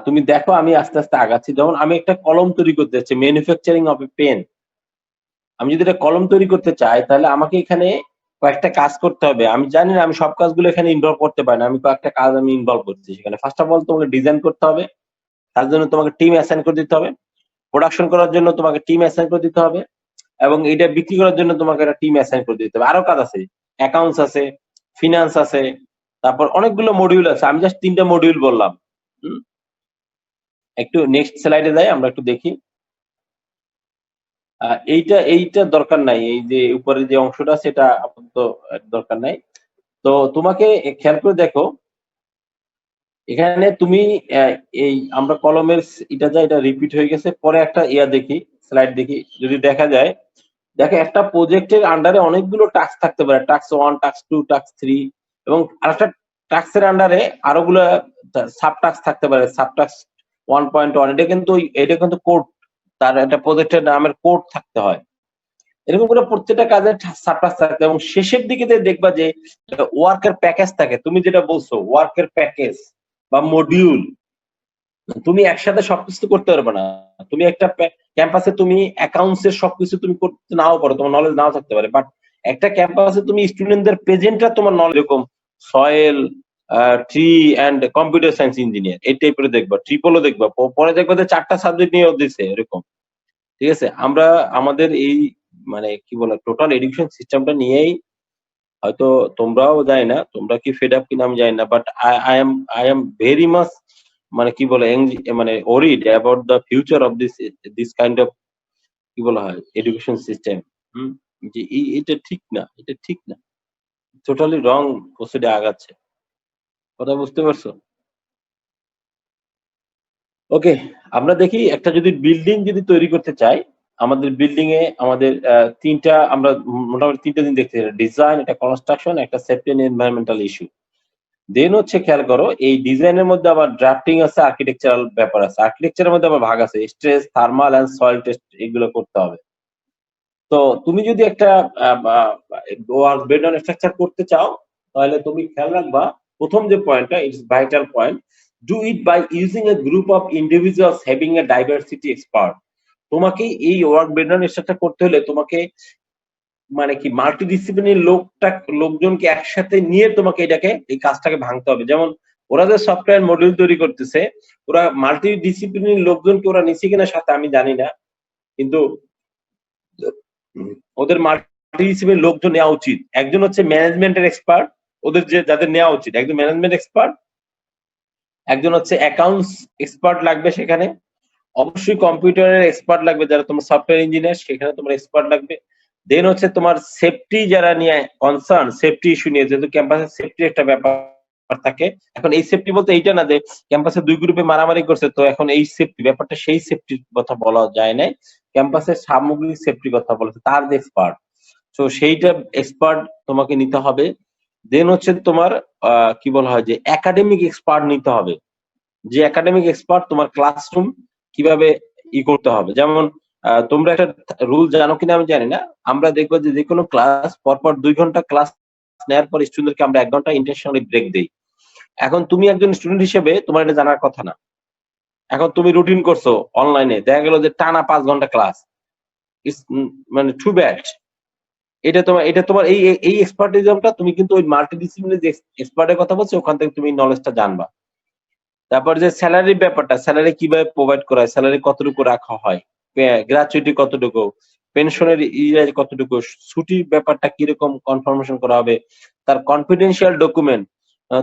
তুমি দেখো আমি আস্তে আস্তে আগাচ্ছি। যেমন আমি একটা কলম তৈরি করতে চাচ্ছি, ম্যানুফ্যাকচারিং অফ এ পেন। আমি যদি একটা কলম তৈরি করতে চাই, তাহলে আমাকে এখানে কয়েকটা কাজ করতে হবে। আমি জানি না আমি সব কাজগুলো এখানে ইনভলভ করতে পারি না। আমি কয়েকটা কাজ আমি ইনভলভ করছি সেখানে। ফার্স্ট অফ অল তোমাকে ডিজাইন করতে হবে। তার জন্য তোমাকে টিম অ্যাসাইন করে দিতে হবে। প্রোডাকশন করার জন্য তোমাকে টিম অ্যাসাইন করে দিতে হবে। এবং এটা বিক্রি করার জন্য তোমাকে একটা টিম অ্যাসাইন করে দিতে হবে। আরো কাজ আছে। অ্যাকাউন্টস আছে, ফিনান্স আছে, তারপর অনেকগুলো মডিউল আছে। আমি জাস্ট ৩ টা মডিউল বললাম। হুম? একটু নেক্সট স্লাইডে যাই, আমরা একটু দেখি। এইটা দরকার নাই। এই যে উপরে যে অংশটা সেটা আপাতত দরকার নাই। তো তোমাকে খেয়াল করে দেখো, এখানে তুমি এই আমরা কলমের এটা যা এটা রিপিট হয়ে গেছে। পরে একটা দেখি, স্লাইড দেখি। যদি দেখা যায়, দেখো একটা প্রজেক্টের আন্ডারে অনেকগুলো টাস্ক থাকতে পারে। টাস্ক 1, টাস্ক 2, টাস্ক 3 এবং আরেকটা টাস্কের আন্ডারে আরোগুলো সাব টাস্ক থাকতে পারে। সাব টাস্ক 1.1 এটা কিন্তু কোড, তার একটা প্রজেক্টের নামের কোড থাকতে হয়। এরকম করে প্রত্যেকটা কাজের সাবটাস্ক থাকে এবং শেষের দিকে দেখবা যে ওয়ার্কের প্যাকেজ থাকে। তুমি যেটা বলছো ওয়ার্কের প্যাকেজ বা মডিউল, তুমি একসাথে সবকিছু করতে পারবে না। তুমি একটা ক্যাম্পাসে তুমি অ্যাকাউন্টস এর সবকিছু তুমি করতে নাও পারো, তোমার নলেজ নাও থাকতে পারে। বাট একটা ক্যাম্পাসে তুমি স্টুডেন্টদের প্রেজেন্টটা তোমার নলেজ, এরকম soil, tree and computer science engineer এই টাইপের দেখবা, ট্রিপলও দেখবা। পরে দেখবা যে 4টা সাবজেক্ট নিয়েও দিছে এরকম। ঠিক আছে? আমরা আমাদের এই মানে কি বলে টোটাল এডুকেশন সিস্টেমটা নিয়েই হয়তো তোমরাও জানি না, তোমরা কি ফেড আপ কিনা আমি জানি না। But I am very much মানে কি বলে মানে worried about the future of this kind of কি বলা হয় এডুকেশন সিস্টেম। হুম? যে এটা ঠিক না, এটা ঠিক না। টোটালি রং প্রসিডে আগাচ্ছে। কথা বুঝতে পারছো? ওকে, আমরা দেখি একটা যদি বিল্ডিং যদি তৈরি করতে চাই, আমাদের বিল্ডিং এ আমাদের ৩টা আমরা মোটামুটি ৩টা দিন দেখতে চাই। ডিজাইন, একটা কনস্ট্রাকশন, একটা সেফটি এন্ড এনভায়রনমেন্টাল ইস্যু। দেন হচ্ছে খেয়াল করো এই ডিজাইনের মধ্যে আবার ড্রাফটিং আছে, আর্কিটেকচারাল ব্যাপার আছে। আর্কিটেকচারের মধ্যে আবার ভাগ আছে, stress, thermal and soil test এগুলো করতে হবে। তো তুমি যদি একটা ওয়ার্ক বেড অন স্ট্রাকচার করতে চাও, তাহলে তুমি খেয়াল রাখবা প্রথম যে পয়েন্টটা, it's vital point, do it by using a group of individuals having a diversity expert. তোমাকে এই ওয়ার্ক বেড অন স্ট্রাকচার করতে হলে তোমাকে মানে কি মাল্টিডিসিপ্লিনারি লোকজনকে একসাথে নিয়ে তোমাকে এটাকে এই কাজটাকে ভাঙতে হবে। যেমন ওরা যে সফটওয়্যার মডিউল তৈরি করতেছে, ওরা মাল্টিডিসিপ্লিনারি লোকজনকে ওরা নিচ্ছে কিনা সাথে আমি জানি না, কিন্তু ওদের মাল্টিডিসিপ্লিনারি লোকজন নেওয়া উচিত। একজন হচ্ছে ম্যানেজমেন্টের এক্সপার্ট, ওদের যে যাদের নেওয়া উচিত, একজন ম্যানেজমেন্ট এক্সপার্ট, একজন হচ্ছে অ্যাকাউন্টস এক্সপার্ট লাগবে সেখানে, অবশ্যই কম্পিউটারের এক্সপার্ট লাগবে, যারা তোমার সফটওয়্যার ইঞ্জিনিয়ার সেখানে তোমার এক্সপার্ট লাগবে। দেন হচ্ছে তোমার সেফটি যারা নিয়ে কনসার্ন, সেফটি ইস্যু নিয়ে, যেহেতু ক্যাম্পাসে সেফটি একটা ব্যাপার থাকে। এখন এই সেফটি বলতে এইটা না যে ক্যাম্পাসে ২ গ্রুপে মারামারি করছে তো এখন এই সেফটি ব্যাপারটা, সেই সেফটির কথা বলা যায় নাই। ক্যাম্পাসের সামগ্রিক সেফটির কথা বলেছে তার যে এক্সপার্ট। সো সেইটা এক্সপার্ট তোমাকে নিতে হবে। দেন হচ্ছে তোমার কি বলা হয় যে একাডেমিক এক্সপার্ট নিতে হবে। যে একাডেমিক এক্সপার্ট তোমার ক্লাসরুম কিভাবে করতে হবে। যেমন তোমরা একটা রুল জানো কিনা আমি জানি না। আমরা দেখবো যে যেকোনো ক্লাস পরপর ২ ঘন্টা ক্লাস নেওয়ার পর স্টুডেন্টকে আমরা ১ ঘন্টা ইন্টেনশনালি ব্রেক দেই। এখন তুমি একজন স্টুডেন্ট হিসেবে তোমার এটা জানার কথা না। এখন তুমি রুটিন করছো অনলাইনে, দেখা গেল যে টানা ৫ ঘন্টা ক্লাস। ইটস মানে টু ব্যাড। এটা তোমার এই এক্সপার্টিজমটা তুমি কিন্তু ওই মাল্টিডিসিপ্লিনারি যে এক্সপার্টের কথা বলছি ওখান থেকে তুমি নলেজটা জানবা। তারপর যে স্যালারি ব্যাপারটা, স্যালারি কিভাবে প্রোভাইড করা হয়, স্যালারি কতটুকু রাখা হয়, গ্র্যাচুইটি কতটুকু, পেনশনের কতটুকু, ছুটির ব্যাপারটা কিরকম কনফার্মেশন করা হবে, তার কনফিডেন্সিয়াল ডকুমেন্ট,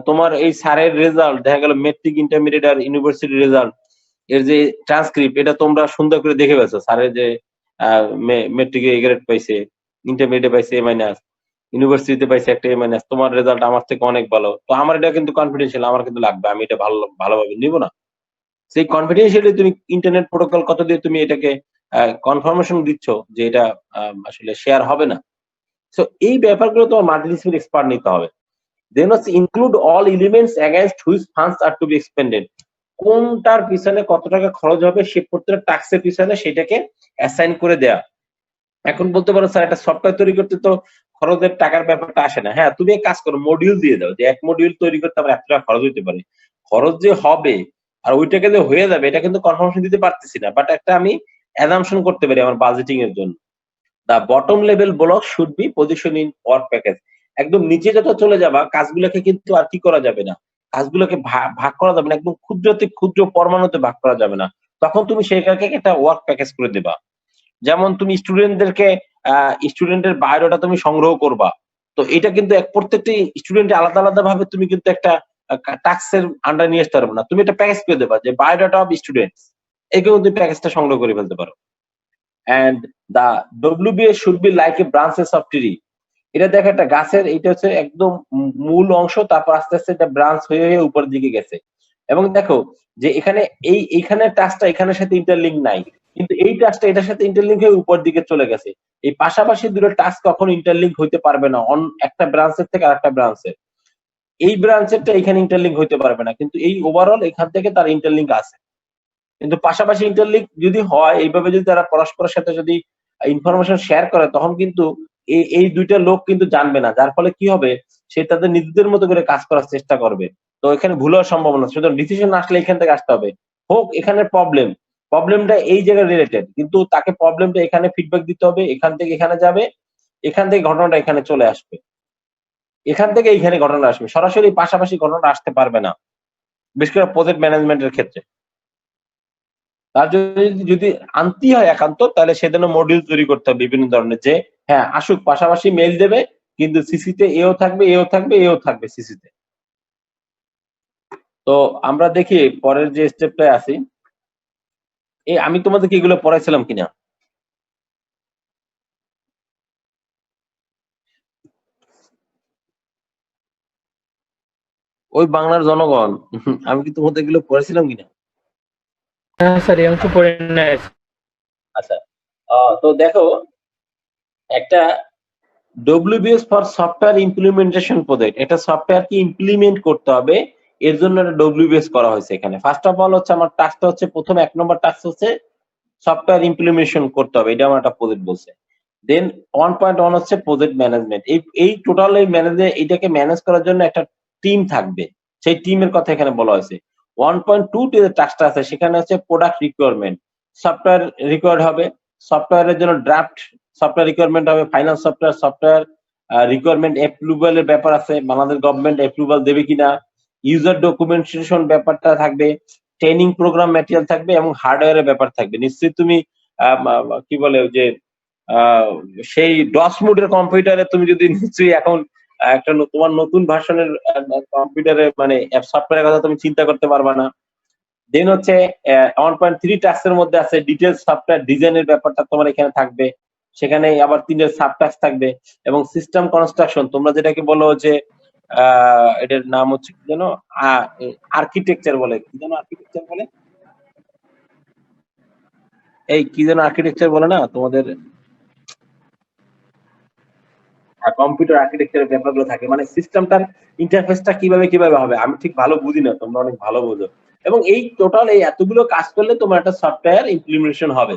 তোমার এই স্যারের রেজাল্ট, দেখা গেল মেট্রিক, ইন্টারমিডিয়েট আর ইউনিভার্সিটি রেজাল্ট এর যে ট্রান্সক্রিপ্ট, এটা তোমরা সুন্দর করে দেখে পেয়েছো। স্যারের যে মেট্রিকে এ গ্রেড পাইছে, ইন্টারমিডিয়েটে পাইছে এ মাইনাস, ইউনিভার্সিটিতে পাইছে একটা এ মাইনাস, তোমার রেজাল্ট আমার থেকে অনেক ভালো। তো আমার এটা কিন্তু কনফিডেন্সিয়াল, আমার কিন্তু লাগবে, আমি এটা ভালোভাবে নিব না। সেই কনফিডেন্সিয়ালি তুমি ইন্টারনেট প্রোটোকল কত দিয়ে তুমি এটাকে কনফার্মেশন দিচ্ছ যে এটা আসলে শেয়ার হবে না। সো এই ব্যাপারগুলো তোমার মাল্টিডিসিপ্লিনারি এক্সপার্ট নিতে হবে। দেন হচ্ছে include all elements against which funds are to be expended. কোনটার পিছনে কত টাকা খরচ হবে সে প্রত্যেকটা টাস্কের পিছনে সেটাকে অ্যাসাইন করে দেয়া। এখন বলতে পারো স্যার একটা সফটওয়্যার তৈরি করতে তো খরচের টাকার ব্যাপারটা আসে না। হ্যাঁ, তুমি এক কাজ করো, মডিউল দিয়ে দাও যে এক মডিউল তৈরি করতে আমার এত টাকা খরচ হইতে পারে। খরচ যে হবে আর ওইটাকে যে হয়ে যাবে এটা কিন্তু কনফার্মেশন দিতে পারতেছি না, বাট একটা আমি অ্যাজাম্পশন করতে পারি আমার বাজেটিং এর জন্য। The bottom level block should be position in work package. একদম নিচে যত চলে যাবা কাজগুলোকে কিন্তু আর কি করা যাবে না, কাজগুলোকে ভাগ করা যাবে না, একদম ক্ষুদ্রতে ক্ষুদ্র পরমাণুতে ভাগ করা যাবে না। তখন তুমি সেটাকে একটা ওয়ার্ক প্যাকেজ করে দিবা। যেমন তুমি স্টুডেন্টদেরকে স্টুডেন্টের বায়োডাটা তুমি সংগ্রহ করবা। তো এটা কিন্তু প্রত্যেকটি স্টুডেন্ট আলাদা, আলাদা ভাবে তুমি কিন্তু একটা টাস্কের আন্ডার নিয়ে আসতে পারবে না। তুমি একটা প্যাকেজ করে দেবা যে বায়োডাটা অফ স্টুডেন্টস। এরকম তুমি প্যাকেজটা সংগ্রহ করে ফেলতে পারো। And the WBS should be like a branches of tree. এটা দেখো একটা গাছের, এটা হচ্ছে একদম মূল অংশ, তারপর আস্তে আস্তে এটা ব্রাঞ্চ হয়ে হয়ে উপরের দিকে গেছে। এবং দেখো যে এখানে এইখানে টাচটা এখানের সাথে ইন্টারলিঙ্ক নাই, কিন্তু এই টাচটা এটার সাথে ইন্টারলিঙ্ক হয়ে উপর দিকে চলে গেছে। এই পাশাপাশি দুটো টাচ কখনো ইন্টারলিঙ্ক হইতে পারবে না একটা ব্রাঞ্চের থেকে আরেকটা ব্রাঞ্চে। এই ব্রাঞ্চেরটা এখানে ইন্টারলিঙ্ক হইতে পারবে না, কিন্তু এই ওভারঅল এখান থেকে তার ইন্টারলিঙ্ক আছে। কিন্তু পাশাপাশি ইন্টারলিঙ্ক যদি হয়, এইভাবে যদি তারা পরস্পরের সাথে যদি ইনফরমেশন শেয়ার করে, তখন কিন্তু এই দুইটা লোক কিন্তু জানবে না, যার ফলে কি হবে, সে তাদের নিজেদের মতো করে কাজ করার চেষ্টা করবে। তো এখানে ভুল হওয়ার সম্ভাবনা, সুতরাং ডিসিশন আসলে এখান থেকে আসতে হবে। হোক এখানে প্রবলেমটা এই জায়গায় রিলেটেড, কিন্তু তাকে প্রবলেমটা এখানে ফিডব্যাক দিতে হবে, এখান থেকে এখানে যাবে, এখান থেকে ঘটনাটা এখানে চলে আসবে, এখান থেকে এইখানে ঘটনা আসবে, সরাসরি পাশাপাশি ঘটনা আসতে পারবে না, বিশেষ করে প্রজেক্ট ম্যানেজমেন্টের ক্ষেত্রে। তার যদি আনতেই হয় একান্ত, তাহলে সেজন্য মডিউল তৈরি করতে হবে বিভিন্ন ধরনের, যে হ্যাঁ আসুক, পাশাপাশি মেইল দেবে, কিন্তু সিসিতে এও থাকবে, এও থাকবে, এও থাকবে সিসিতে। তো আমরা দেখি পরের যে স্টেপটায় আসি। আমি তোমাদেরকে এগুলো পড়াইছিলাম কিনা? ওই বাংলার জনগণ, আমি কি তোমাদের এগুলো পড়াইছিলাম কিনা? হ্যাঁ স্যার, এই অংশ পড়ে নাই। আচ্ছা, তো দেখো একটা WBS for software implementation project, এটা সফটওয়্যার কি ইমপ্লিমেন্ট করতে হবে, এর জন্য একটা WBS করা হয়েছে এখানে। ফার্স্ট অফ অল হচ্ছে আমার টাস্কটা হচ্ছে, প্রথম 1 নম্বর টাস্ক হচ্ছে সফটওয়্যার ইমপ্লিমেন্টেশন করতে হবে, এটা আমার একটা প্রজেক্ট বলছে। দেন 1.1 হচ্ছে প্রজেক্ট ম্যানেজমেন্ট। এই টোটাল এই এটাকে ম্যানেজ করার জন্য একটা টিম থাকবে, সেই টিমের কথা এখানে বলা হয়েছে। 1.2 যে টাস্কটা আছে সেখানে হচ্ছে প্রোডাক্ট রিকোয়ারমেন্ট, সফটওয়্যার রিকোয়ার্ড হবে, সফটওয়্যারের জন্য ড্রাফট সফটওয়্যার রিকোয়ারমেন্ট হবে, ফাইনাল সফটওয়্যার রিকোয়ারমেন্ট অ্যাপ্রুভালের ব্যাপার আছে, বাংলাদেশ গভর্নমেন্ট অ্যাপ্রুভাল দেবে কিনা, ইউজার ডকুমেন্টেশন ব্যাপারটা থাকবে, ট্রেনিং প্রোগ্রাম ম্যাটেরিয়াল থাকবে, এবং হার্ডওয়্যারের ব্যাপার থাকবে। নিশ্চয়ই তুমি কি বলে যে আহ, সেই ডস মোডের কম্পিউটারে তুমি যদি নিশ্চয়ই এখন একটা তোমার নতুন ভার্সনের কম্পিউটারে মানে সফটওয়্যারের কথা তুমি চিন্তা করতে পারবা না। দেন হচ্ছে 1.3 টাস্কের মধ্যে আছে ডিটেলস সফটওয়্যার ডিজাইনের ব্যাপারটা তোমার এখানে থাকবে, সেখানে আবার 3 সাব টাস্ক থাকবে, এবং সিস্টেম কনস্ট্রাকশন, তোমরা যেটাকে বলো যে এটার নাম হচ্ছে কি যেন, আর্কিটেকচার বলে, কি যেন আর্কিটেকচার বলে, এই কি যেন আর্কিটেকচার বলে না তোমাদের, কম্পিউটার আর্কিটেকচারের ব্যাপারগুলো থাকে, মানে সিস্টেমটার ইন্টারফেসটা কিভাবে কিভাবে হবে, আমি ঠিক ভালো বুঝি না, তোমরা অনেক ভালো বোঝো। এবং এই টোটাল এই এতগুলো কাজ করলে তোমার একটা সফটওয়্যার ইমপ্লিমেন্টেশন হবে।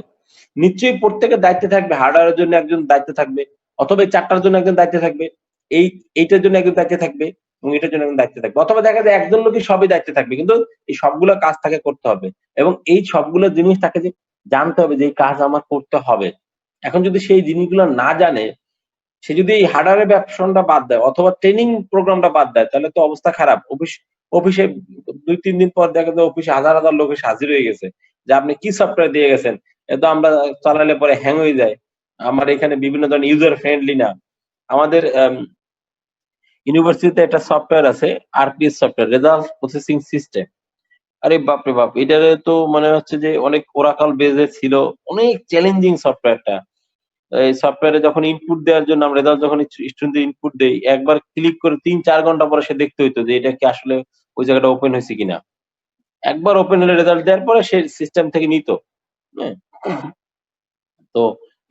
নিশ্চয়ই প্রত্যেকের দায়িত্বে থাকবে, হার্ডওয়্যারের জন্য একজন দায়িত্ব থাকবে, অথবা এই 4টার জন্য একজন দায়িত্বে থাকবে, এই এইটার জন্য একজন দায়িত্বে থাকবে, এবং এটার জন্য একজন দায়িত্বে থাকবে, অথবা দেখা যায় একজন লোকই সবই দায়িত্বে থাকবে, কিন্তু এই সবগুলো কাজ তাকে করতে হবে। এবং এই সবগুলো জিনিস তাকে যে জানতে হবে যে এই কাজ আমার করতে হবে। এখন যদি সেই জিনিসগুলো না জানে, সে যদি এই হার্ডওয়্যারের ব্যবসাটা বাদ দেয় অথবা ট্রেনিং প্রোগ্রামটা বাদ দেয়, তাহলে তো অবস্থা খারাপ। অফিসে 2-3 দিন পর দেখা যায় অফিসে হাজার হাজার লোক এসে হাজির হয়ে গেছে, যে আপনি কি সফটওয়্যার দিয়ে গেছেন, এ তো আমরা চালালে পরে হ্যাং হয়ে যায়, আমার এখানে বিভিন্ন ধরনের ইউজার ফ্রেন্ডলি না। আমাদের ইউনিভার্সিটিতে একটা সফটওয়্যার আছে, RPS software, result processing system. আরে বাপরে বাপ, এটারে তো মনে হচ্ছে যে অনেক ওরাকল বেজে ছিল, অনেক চ্যালেঞ্জিং সফটওয়্যারটা। এই সফটওয়্যারে যখন ইনপুট দেওয়ার জন্য আমরা রেজাল্ট যখন স্টুডেন্টদের ইনপুট দেই, একবার ক্লিক করে 3-4 ঘন্টা পরে সে দেখতে হইতো যে এটা কি আসলে ওই জায়গাটা ওপেন হয়েছে কিনা। একবার ওপেন হলে রেজাল্ট দেওয়ার পরে সে সিস্টেম থেকে নিত। হ্যাঁ, তো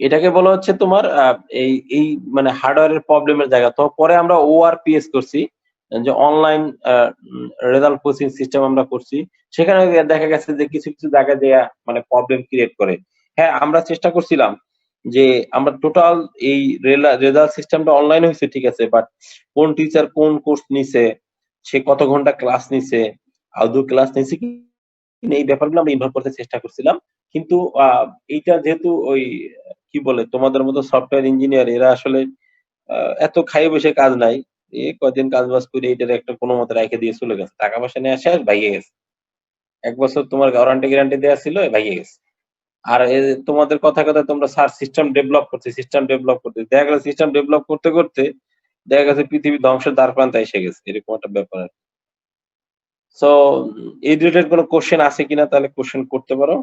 এটাকে বলা হচ্ছে তোমার এই এই মানে হার্ডওয়্যারের প্রবলেমের জায়গা। তো পরে আমরা ORPS করছি, যে অনলাইন রেজাল্ট প্রসেসিং সিস্টেম আমরা করছি। সেখানে দেখা গেছে যে কিছু কিছু জায়গায় যে মানে প্রবলেম ক্রিয়েট করে। হ্যাঁ, আমরা চেষ্টা করছিলাম যে আমরা টোটাল এই রেজাল্ট সিস্টেমটা অনলাইন হয়েছে ঠিক আছে, বাট কোন টিচার কোন কোর্স নিছে, সে কত ঘন্টা ক্লাস নিছে, আদৌ ক্লাস নিছে কি এই ব্যাপারগুলো আমরা ইনভলভ করতে চেষ্টা করছিলাম। কিন্তু এইটা যেহেতু ওই কি বলে তোমাদের মতো সফটওয়্যার ইঞ্জিনিয়ার এরা আসলে আ এত খাইয়ে বসে কাজ নাই। কয়দিন কাজ-বাজ করে এটারে একটা কোনমতে রাইখা দিয়ে চলে গেছে। টাকা-পয়সা নেয়া শেষ, ভাইগা গেছে। ১ বছর তোমার ওয়ারেন্টি-গ্যারান্টি দেয়া ছিল, ভাইগা গেছে। আর তোমাদের কথায়, কথায় তোমরা স্যার সিস্টেম ডেভেলপ করছি, সিস্টেম ডেভেলপ করতেছি। দেখা গেল সিস্টেম ডেভেলপ করতে, করতে দেখা গেছে পৃথিবী ধ্বংসের দ্বারপ্রান্তে এসে গেছে। এরকম একটা ব্যাপার আরকি। সো এই রিলেটেড কোন কোয়েশ্চেন আছে কিনা তাহলে কোয়েশ্চেন করতে পারো।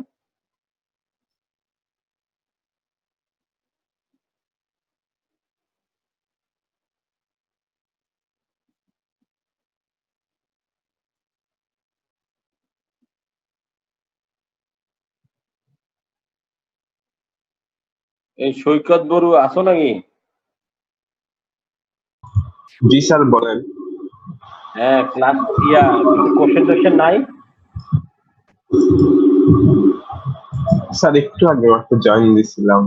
এই সৈকত বড়ু আছো নাকি? জি স্যার, বলেন। হ্যাঁ, ক্লাস কিছু কোয়েশ্চেন-টোয়েশ্চেন নাই? স্যার একটু আগে মাত্র জয়েন দিছিলাম।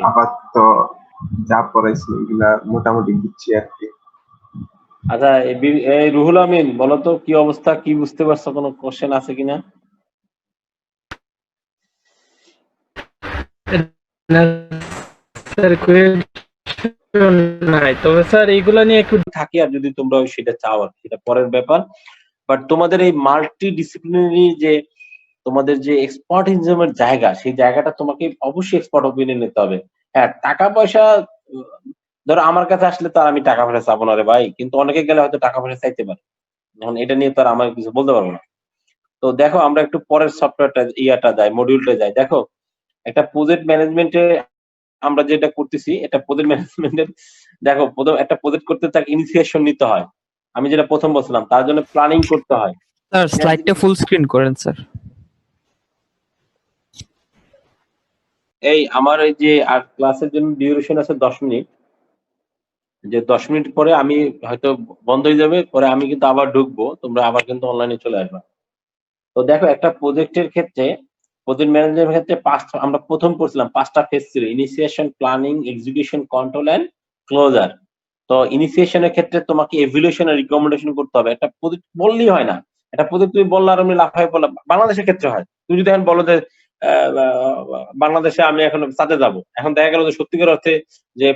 আপাতত যা পড়াইছিল এগুলা মোটামুটি বুঝছি আর কি। আচ্ছা, এই রুহুল আমিন বলো তো কি অবস্থা, কি বুঝতে পারছো, কোনো কোয়েশ্চেন আছে কিনা? না স্যার, কোয়েশ্চেন নাই, তবে স্যার এইগুলা নিয়ে একটু থাকি আর যদি তোমরা সেটা চাও আর সেটা পরের ব্যাপার। বাট তোমাদের এই মাল্টি ডিসিপ্লিনারি যে তোমাদের যে এক্সপার্টিজম এর জায়গা, সেই জায়গাটা তোমাকে অবশ্যই এক্সপার্ট ওপিনিয়ন নিতে হবে। হ্যাঁ, টাকা-পয়সা উম ধরো আমার কাছে আসলে তো আর আমি টাকা-পয়সা চাবো না রে ভাই। কিন্তু অনেকে গেলে হয়তো টাকা-পয়সা চাইতে পারে। এখন এটা নিয়ে তো আর আমার কিছু বলতে পারব না। তো দেখো আমরা একটু পরের সফটওয়্যারটা যাই, মডিউলটা যাই। দেখো একটা প্রজেক্ট ম্যানেজমেন্টে আমরা যেটা করতেছি এটা প্রজেক্ট ম্যানেজমেন্টের দেখো একটা প্রজেক্ট করতে তাকে ইনিশিয়েশন নিতে হয়। আমি যেটা ১ম বলছিলাম তার জন্য প্ল্যানিং করতে হয়। স্যার স্লাইডটা ফুল স্ক্রিন করেন স্যার। এই আমার এই যে আর ক্লাসের জন্য ডিউরেশন আছে ১০ মিনিট। যে ১০ মিনিট পরে আমি হয়তো বন্ধ হয়ে যাবে। পরে আমি কিন্তু আবার ঢুকবো। তোমরা আবার কিন্তু অনলাইনে চলে আসবা। তো দেখো একটা প্রজেক্টের ক্ষেত্রে প্রজেক্ট ম্যানেজমেন্টের ক্ষেত্রে আমরা ১ম পড়ছিলাম ৫ টা ফেজ ছিল। Initiation, planning, execution, control and closure. তো ইনিশিয়েশন এর ক্ষেত্রে তোমাকে ইভ্যালুয়েশন আর রিকমেন্ডেশন করতে হবে। একটা প্রজেক্ট বললেই হয় না। একটা প্রজেক্ট তুমি বললা আর আমি লাফায় বললাম। বাংলাদেশের ক্ষেত্রে হয়। তুমি যদি এখন বলো যে আ আ বাংলাদেশে আমি এখন চাঁদে যাবো। এখন দেখা গেল যে সত্যিকার অর্থে যে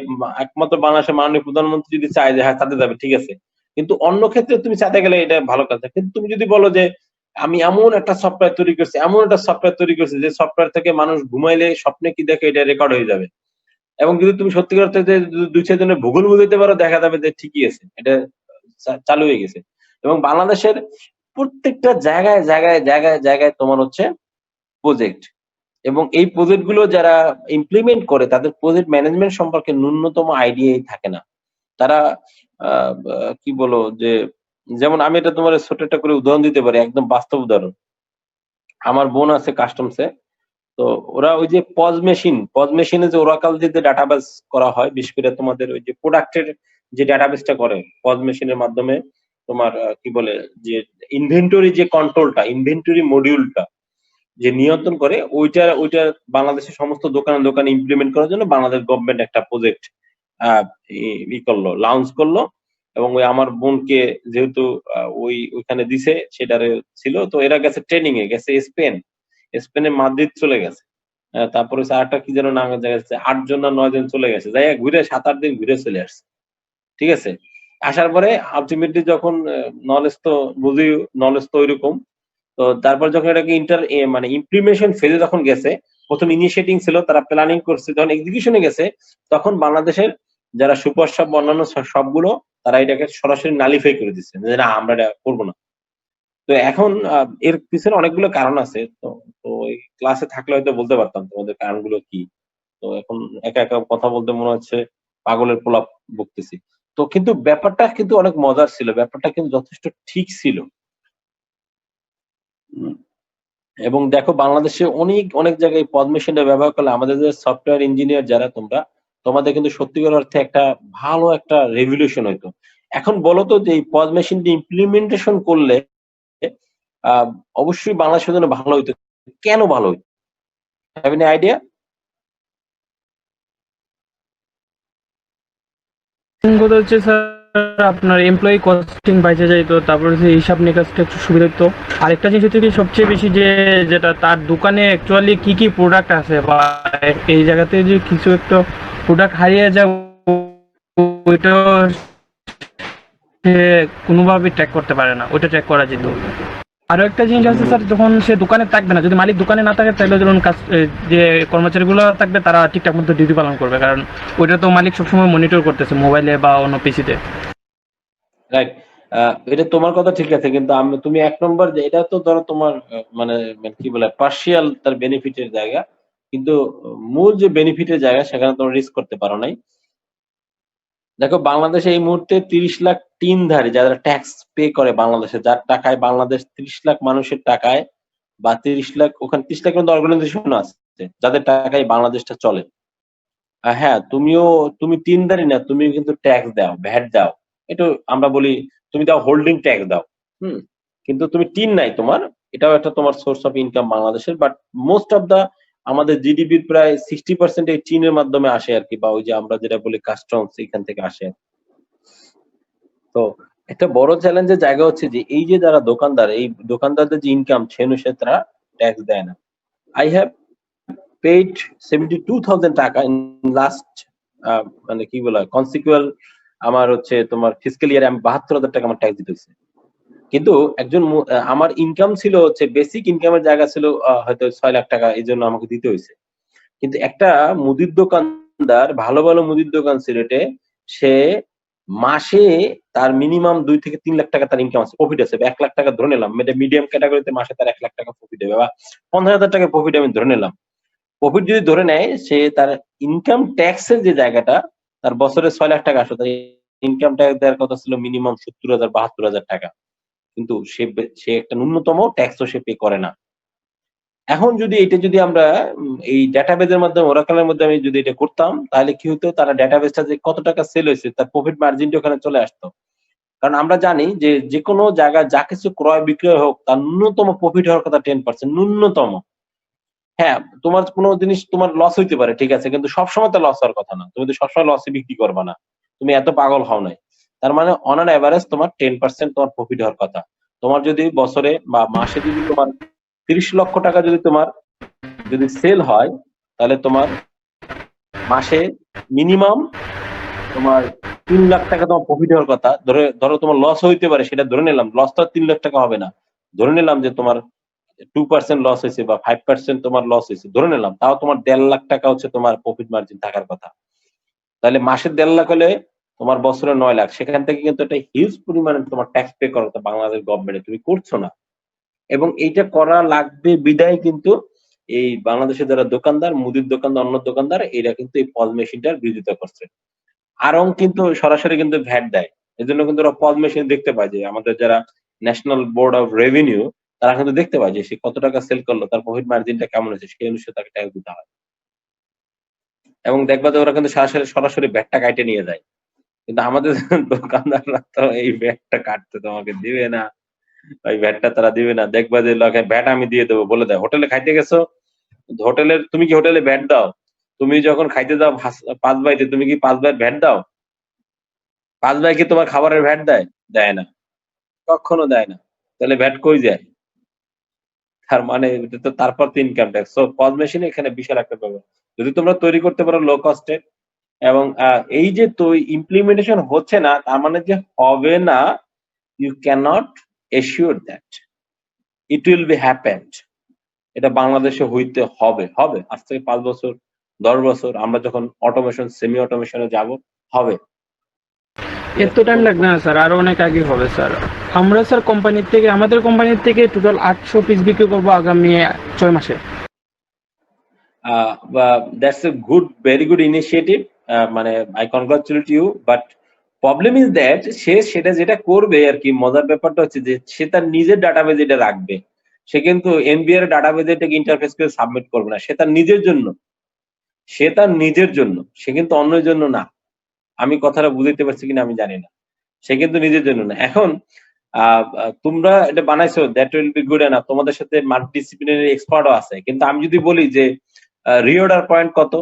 একমাত্র বাংলাদেশের মাননীয় প্রধানমন্ত্রী যদি চায় যে হ্যাঁ চাঁদে যাবে, ঠিক আছে। কিন্তু অন্য ক্ষেত্রে তুমি চাঁদে গেলে এটা ভালো কাজ না। কিন্তু তুমি যদি বলো যে আমি এমন একটা সফটওয়্যার তৈরি করছি, এমন একটা সফটওয়্যার তৈরি করছি যে সফটওয়্যার থেকে মানুষ ঘুমাইলে স্বপ্নে কি দেখে এটা রেকর্ড হয়ে যাবে। এবং যদি তুমি সত্যিকার অর্থে যে ২-৪ জনের ভূগোল বুঝাইতে পারো দেখা যাবে যে ঠিকই আছে। এটা চালু হয়ে গেছে। এবং বাংলাদেশের প্রত্যেকটা জায়গায় তোমার হচ্ছে প্রজেক্ট। এবং এই প্রজেক্ট গুলো যারা ইমপ্লিমেন্ট করে তাদের প্রজেক্ট ম্যানেজমেন্ট সম্পর্কে ন্যূনতম আইডিয়াই থাকে না। তারা আ বা কি বলো যে যেমন আমি এটা তোমার ছোট একটা করে উদাহরণ দিতে পারি, একদম বাস্তব উদাহরণ। আমার বোন আছে কাস্টমস এ। তো ওরা ওই যে পজ মেশিনে যে ওরাকল দিয়ে যে ডাটাবেস করা হয়, বিশেষ করে তোমাদের ওই যে প্রোডাক্টের যে ডাটাবেসটা করে পজ মেশিনের মাধ্যমে তোমার কি বলে যে ইনভেন্টরি যে কন্ট্রোলটা, ইনভেন্টরি মডিউলটা যে নিয়ন্ত্রণ করে ওইটা বাংলাদেশের সমস্ত দোকানে ইমপ্লিমেন্ট করার জন্য বাংলাদেশ গভর্নমেন্ট একটা প্রজেক্ট আ করলো, লঞ্চ করলো এবং ওই আমার বোনকে যেহেতু ওইখানে দিছে সেটারে ছিল। তো এরা গেছে ট্রেনিং এ, গেছে স্পেন। স্পেনে মাদ্রিদ চলে গেছে। তারপরে হচ্ছে আরেকটা কি যেন নামের জায়গা আছে। ৮ জন না ৯ জন চলে গেছে। যাইয়া ঘুরে ৭-৮ দিন ঘুরে চলে আসছে। ঠিক আছে? আসার পরে আল্টিমেটলি যখন নলেজ তো বুঝি, নলেজ তো ঐরকম। তো তারপর যখন এটাকে মানে ইমপ্লিমেন্টেশন ফেজ এ যখন গেছে, ১ম ইনিশিয়েটিং ছিল, তারা প্ল্যানিং করছে। যখন এক্সিকিউশন এ গেছে, তখন বাংলাদেশের যারা সুপার শপ বা অন্যান্য শপগুলো তারা এটাকে সরাসরি নালিফাই করে দিচ্ছে। যে না আমরা এটা করব না। তো এখন এর পিছনে অনেকগুলো কারণ আছে। তো এই ক্লাসে থাকলে হয়তো বলতে পারতাম তোমাদের কারণগুলো কি। তো এখন একা কথা বলতে মনে হচ্ছে পাগলের প্রলাপ বকতেছি। তো কিন্তু ব্যাপারটা কিন্তু অনেক মজার ছিল। ব্যাপারটা কিন্তু যথেষ্ট ঠিক ছিল। উম এবং দেখো বাংলাদেশে অনেক জায়গায় পদ মেশিনটা ব্যবহার করলে আমাদের যে সফটওয়্যার ইঞ্জিনিয়ার যারা তোমরা, তোমাদের কিন্তু সত্যিকার অর্থে একটা ভালো একটা রেভলিউশন হইতো। এখন বলো তো যে এই পদ মেশিনটি ইমপ্লিমেন্টেশন করলে আ অবশ্যই বাংলাদেশের জন্য ভালো হইতো। কেন ভালো হইতো? Have any idea? কথা হচ্ছে স্যার, আপনার এমপ্লয়ি কস্টিং বাইচে যাইতো, তারপরে যে হিসাব নিকাশটা একটু সুবিধা হতো। আরেকটা জিনিস হচ্ছে কি সবচেয়ে বেশি যেটা তার দোকানে অ্যাকচুয়ালি কি কি প্রোডাক্ট আছে, বা এই জায়গাতে যে কিছু একটা প্রোডাক্ট হারিয়ে যায় ওইটাও সে কোনোভাবে ট্র্যাক করতে পারে না, ওইটা ট্র্যাক করা যেত। আরো একটা জিনিস আছে স্যার, যখন সে দোকানে থাকবে না, যদি মালিক দোকানে না থাকে তাহলে ধরুন যে কর্মচারীগুলো থাকবে তারা ঠিকঠাক মতো ডিউটি পালন করবে, কারণ ওইটা তো মালিক সবসময় মনিটর করতেছে মোবাইলে বা অন্য পিসিতে। রাইট। এটা তোমার কথা ঠিক আছে, কিন্তু তুমি ১ নম্বর যে এটা তো ধরো তোমার মানে কি বলে পার্সিয়াল তার বেনিফিটের জায়গা। কিন্তু মূল যে বেনিফিটের জায়গা সেখানে তোমরা রিস্ক করতে পারো নাই। দেখো বাংলাদেশে এই মুহূর্তে ৩০ লাখ টিনধারী যারা ট্যাক্স পে করে বাংলাদেশে, যার টাকায় বাংলাদেশ ৩০ লাখ মানুষের টাকায় বা ৩০ লাখ ওখানে ৩০ লাখ কিন্তু অর্গানাইজেশন আছে যাদের টাকায় বাংলাদেশটা চলে। হ্যাঁ, তুমি টিনধারী না, তুমি কিন্তু ট্যাক্স দাও, ভ্যাট দাও। এটা আমরা বলি তুমি দাও হোল্ডিং ট্যাক্স দাও। হুম। কিন্তু তুমি টিন নাই তোমার, এটাও একটা তোমার সোর্স অফ ইনকাম বাংলাদেশের। বাট মোস্ট অফ দা আমাদের জিডিপির প্রায় 60% এই টিনের মাধ্যমে আসে আর কি, বা ওই যে আমরা যেটা বলি কাস্টমস এখান থেকে আসে। তো একটা বড় চ্যালেঞ্জের জায়গা হচ্ছে যে এই যে যারা দোকানদার, এই দোকানদারদের যে ইনকাম সে অনুসারে তারা ট্যাক্স দেয় না। আই হ্যাভ পেইড 72,000 টাকা ইন লাস্ট মানে কি বলা কনসিকুয়াল আমার হচ্ছে তোমার ফিসক্যাল ইয়ারে আমি 72,000 টাকা আমার ট্যাক্স দিতে হয়েছে। কিন্তু একজন আমার ইনকাম ছিল হচ্ছে বেসিক ইনকামের জায়গা ছিল হয়তো 6 লাখ টাকা, এই জন্য আমাকে দিতে হয়েছে। কিন্তু একটা মুদির দোকানদার, ভালো ভালো মুদির দোকান সিলেটে, সে মাসে তার মিনিমাম 2 থেকে 3 লাখ টাকা তার ইনকাম আছে, প্রফিট আছে। 1 লাখ টাকা ধরে নিলাম, এটা মিডিয়াম ক্যাটাগরিতে মাসে তার 1 লাখ টাকা প্রফিট হবে, বা 15,000 টাকা প্রফিট আমি ধরে নিলাম। প্রফিট যদি ধরে নেয়, সে তার ইনকাম ট্যাক্সের যে জায়গাটা তার বছরে 6 লাখ টাকা আসে, তার ইনকাম ট্যাক্স দেওয়ার কথা ছিল মিনিমাম 70,000 72,000 টাকা। কিন্তু সে একটা ন্যূনতম ট্যাক্সও সে পে করে না। এখন যদি এটা যদি আমরা এই ডেটাবেজের মাধ্যমে ওরাকলের মধ্যে আমি যদি এটা করতাম, তাহলে কি হতো, তারা ডেটাবেসটা যে কত টাকা সেল হয়েছে তার প্রফিট মার্জিনটা ওখানে চলে আসতো। কারণ আমরা জানি যে যেকোনো জায়গায় যা কিছু ক্রয় বিক্রয় হোক তার ন্যূনতম প্রফিট হওয়ার কথা 10%, ন্যূনতম। হ্যাঁ, তোমার কোনো জিনিস তোমার লস হইতে পারে, ঠিক আছে, কিন্তু সবসময় তো লস হওয়ার কথা না। তুমি তো সবসময় লসে বিক্রি করবা না, তুমি এত পাগল হও নাই। তার মানে অন অ্যান এভারেজ তোমার 10% তোমার প্রফিট হওয়ার কথা। তোমার যদি বছরে বা মাসে যদি তোমার ৩০ লক্ষ টাকা যদি সেল হয়, তাহলে তোমার মাসে মিনিমাম তোমার ৩ লাখ টাকা তোমার প্রফিট হওয়ার কথা। ধরো তোমার লস হইতে পারে, সেটা ধরে নিলাম, লস তো ৩ লাখ টাকা হবে না। ধরে নিলাম যে তোমার 2% লস হয়েছে বা 5% তোমার লস হয়েছে, ধরে নিলাম। তাও তোমার ১.৫ লাখ টাকা হচ্ছে তোমার প্রফিট মার্জিন থাকার কথা। তাহলে মাসে ১.৫ লাখ হলে তোমার বছরে ৯ লাখ। সেখান থেকে কিন্তু একটা হিউজ পরিমাণে তোমার ট্যাক্স পে করার কথা বাংলাদেশ গভর্নমেন্টে, তুমি করছো না। এবং এইটা করা লাগবে বিধায় কিন্তু এই বাংলাদেশের যারা দোকানদার, মুদির দোকানদার, অন্য দোকানদার, এরা কিন্তু এই পজ মেশিনটার বিরোধিতা করছে। আরং কিন্তু সরাসরি কিন্তু ভ্যাট দেয়। এজন্য কিন্তু ওরা পজ মেশিন দেখতে পায় যে আমাদের যারা ন্যাশনাল বোর্ড অফ রেভিনিউ, তারা কিন্তু দেখতে পায় যে সে কত টাকা সেল করলো, তার প্রফিট মার্জিনটা কেমন হয়েছে, সেই অনুসারে তাকে ট্যাক্স দিতে হয়। এবং দেখবা যে ওরা কিন্তু সরাসরি ভ্যাটটা কাইটে নিয়ে যায়। কিন্তু আমাদের দোকানদাররা তো এই ভ্যাটটা কাটতে তোমাকে দিবে না। ওই ভ্যাটটা তারা দিবে না। দেখবা যে ভ্যাট আমি দিয়ে দেবো বলে দেয়। হোটেলে খাইতে গেছো, তুমি কি হোটেলে ভ্যাট দাও? তুমি যখন খাইতে যাও ৫ ভাইতে, তুমি কি ৫ ভাইয়ের ভ্যাট দাও? ৫ ভাই কি তোমার খাবারের ভ্যাট দেয়? দেয় না। কখনো দেয় না। তাহলে ভ্যাট কই যায়? তার মানে এটা তো তারপর তো income tax. So pause machine এখানে বিশাল একটা ব্যাপার। যদি তোমরা তৈরি করতে পারো লো কস্টে, এবং এই যে ইমপ্লিমেন্টেশন হচ্ছে না, তার মানে যে হবে না, you cannot assure that it will be happened. এটা বাংলাদেশে হইতে হবে, হবে। আজ থেকে ৫ বছর, ১০ বছর আমরা যখন অটোমেশন, সেমি অটোমেশনে যাব, হবে। এত টাইম লাগবে না স্যার, আরো অনেক আগে হবে স্যার। আমরা স্যার আমাদের কোম্পানির থেকে টোটাল 800 পিস বিক্রি করবো আগামী 6 মাসে। That's a very good initiative. মানে I congratulate you, but problem is that সে সেটা যেটা করবে আর কি, মজার ব্যাপারটা হচ্ছে যে সে তার নিজের ডাটাবেজ এটা রাখবে। সে কিন্তু এনবিআর ডাটাবেজে এটাকে ইন্টারফেস করে সাবমিট করবে না। সে তার নিজের জন্য, সে কিন্তু অন্যের জন্য না। আমি কথাটা বুঝাইতে পারছি কিনা আমি জানি না। সে কিন্তু নিজের জন্য না। এখন তোমরা এটা বানাইছো, that will be good enough. তোমাদের সাথে মাল্টিডিসিপ্লিনারি এক্সপার্টও আছে। কিন্তু আমি যদি বলি যে রিঅর্ডার পয়েন্ট কত,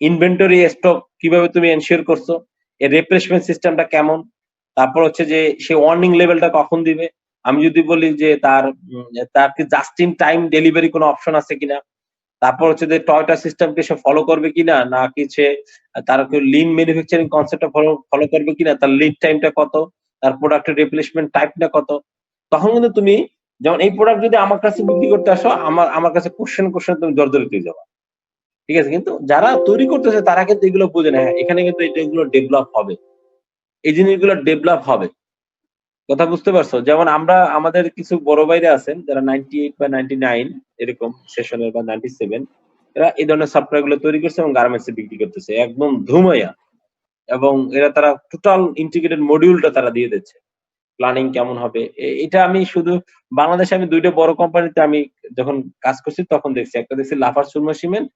ইনভেন্টরি স্টক কিভাবে তুমি এনশিওর করছো, এর রিপ্লেসমেন্ট সিস্টেমটা কেমন, তারপর হচ্ছে যে সে ওয়ার্নিং লেভেলটা কখন দিবে। আমি যদি বলি যে তার কি জাস্ট ইন টাইম ডেলিভারি কোনো অপশন আছে কিনা। তারপর হচ্ছে যে টয়োটা সিস্টেমকে সে ফলো করবে কিনা, নাকি সে তার লিন ম্যানুফ্যাকচারিং কনসেপ্টটা ফলো করবে কিনা, তার লিড টাইমটা কত, তার প্রোডাক্টের রিপ্লেসমেন্ট টাইপটা কত। তখন কিন্তু তুমি যেমন এই প্রোডাক্ট যদি আমার কাছে বিক্রি করতে আসো, আমার কাছে কোশ্চেন তুমি জর্জরিত হয়ে যাবে। ঠিক আছে? কিন্তু যারা তৈরি করতেছে তারা কিন্তু এগুলো বোঝে না। হ্যাঁ, এখানে কিন্তু এগুলো ডেভেলপ হবে। এই জিনিসগুলো ডেভেলপ হবে। কথা বুঝতে পারছো? যেমন আমরা আমাদের কিছু বড় ভাইরা আছেন যারা 98 বা 99 এরকম সেশনের বা 97, এরা এই ধরনের সফটওয়্যার গুলো তৈরি করছে এবং গার্মেন্টস এ বিক্রি করতেছে একদম ধুমাইয়া। এবং তারা টোটাল ইন্টিগ্রেটেড মডিউলটা তারা দিয়ে দিচ্ছে। প্ল্যানিং কেমন হবে। এটা আমি শুধু বাংলাদেশে আমি ২ টা বড় কোম্পানিতে আমি যখন কাজ করছি তখন দেখছি। একটা দেখছি লাফার্জ সুরমা সিমেন্ট,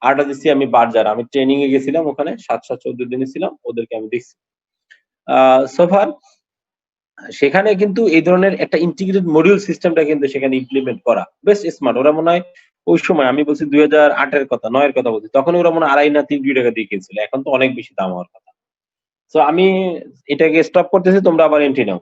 আরেকটা দেখছি আমি বার্জার। আমি ট্রেনিং এ গেছিলাম ওখানে ৭-১৪ দিনে ছিলাম। ওদেরকে আমি দেখছি। সো ফার সেখানে কিন্তু এই ধরনের একটা ইন্টিগ্রেটেড মডিউল সিস্টেমটা কিন্তু সেখানে ইমপ্লিমেন্ট করা বেশ স্মার্ট। ওরা মনে হয় ওই সময় আমি বলছি ২০০৮ এর কথা, ৯ এর কথা বলছি। তখন ওরা মনে হয় ২.৫ না ৩ কোটি টাকা দিয়ে কিনছিল। এখন তো অনেক বেশি দাম হওয়ার কথা। সো আমি এটাকে স্টপ করতেছি, তোমরা আবার এন্ট্রি নাও।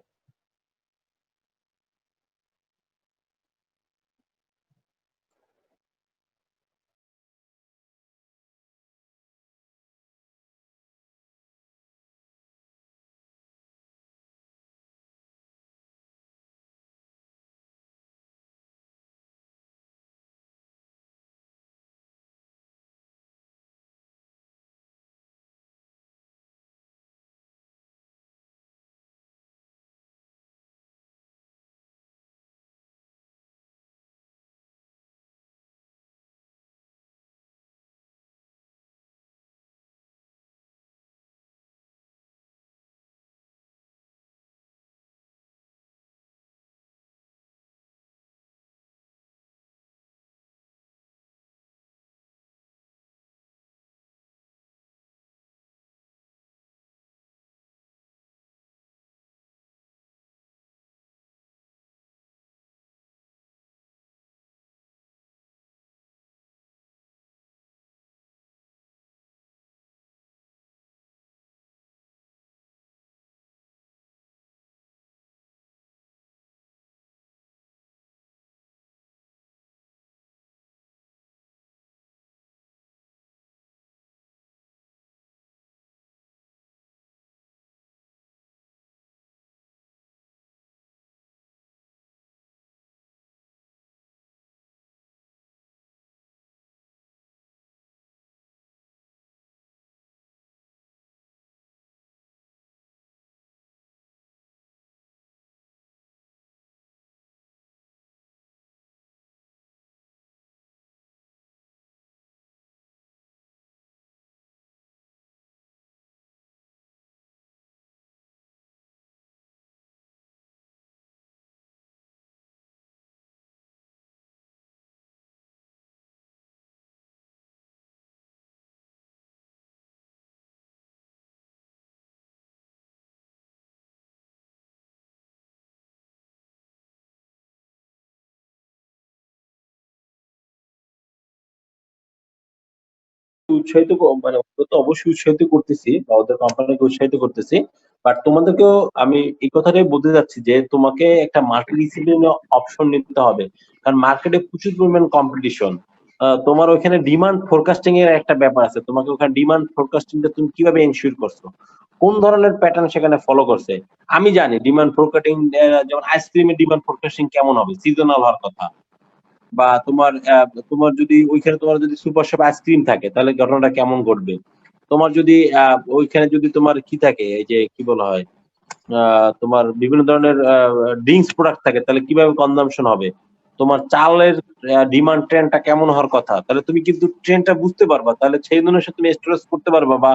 উৎসাহিত মানে ওদের তো অবশ্যই উৎসাহিত করতেছি বা ওদের কোম্পানিকে উৎসাহিত করতেছি। বাট তোমাদেরকেও আমি এই কথাটাই বলতে যাচ্ছি যে তোমাকে একটা মাল্টি ডিসিপ্লিন অপশন নিতে হবে। কারণ মার্কেটে প্রচুর পরিমাণ কম্পিটিশন। তোমার ওইখানে ডিমান্ড ফোরকাস্টিং এর একটা ব্যাপার আছে। তোমাকে ওখানে ডিমান্ড ফোরকাস্টিংটা তুমি কিভাবে এনশিওর করছো? কোন ধরনের প্যাটার্ন সেখানে ফলো করছে? আমি জানি ডিমান্ড ফোরকাস্টিং, যেমন আইসক্রিমের ডিমান্ড ফোরকাস্টিং কেমন হবে? সিজনাল হওয়ার কথা। বা তোমার যদি ওইখানে তোমার যদি সুপার শপ আইসক্রিম থাকে তাহলে ঘটনাটা কেমন ঘটবে? তোমার যদি ওইখানে যদি তোমার কি থাকে, এই যে কি বলা হয়, তোমার বিভিন্ন ধরনের ড্রিঙ্কস প্রোডাক্ট থাকে তাহলে কিভাবে কনজাম্পশন হবে? তোমার চালের ডিমান্ড ট্রেন্ডটা কেমন হওয়ার কথা? তাহলে তুমি কিন্তু ট্রেন্ডটা বুঝতে পারবা। তাহলে সেই অনুসারে তুমি স্টোরেজ করতে পারবা বা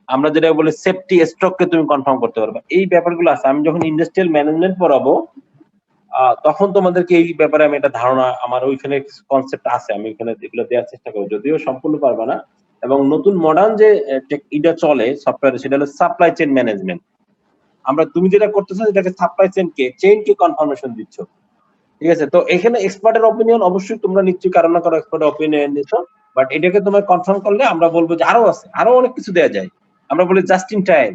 আমরা যেটা বলি সেফটি স্টককে তুমি কনফার্ম করতে পারবা। এই ব্যাপারগুলো আছে। আমি যখন ইন্ডাস্ট্রিয়াল ম্যানেজমেন্ট পড়াবো তখন তোমাদেরকে এই ব্যাপারে আমি একটা ধারণা, আমার ওইখানে কনসেপ্ট আছে, আমি ওইখানে এগুলো দেওয়ার চেষ্টা করবো, যদিও সম্পূর্ণ পারবা না। এবং নতুন মডার্ন যে এটা চলে সফটওয়্যার, সেটা হলো সাপ্লাই চেইন ম্যানেজমেন্ট। তুমি যেটা করতেছো এটাকে সাপ্লাই চেইনকে কনফার্মেশন দিচ্ছ। ঠিক আছে? তো এখানে এক্সপার্টের অপিনিয়ন অবশ্যই তোমরা নিশ্চয়ই কারো না কারো এক্সপার্টের অপিনিয়ন নিচ্ছো। বাট এটাকে তোমার কনফার্ম করলে আমরা বলবো যে আরো আছে, আরো অনেক কিছু দেওয়া যায়। আমরা বলি জাস্ট ইন টাইম,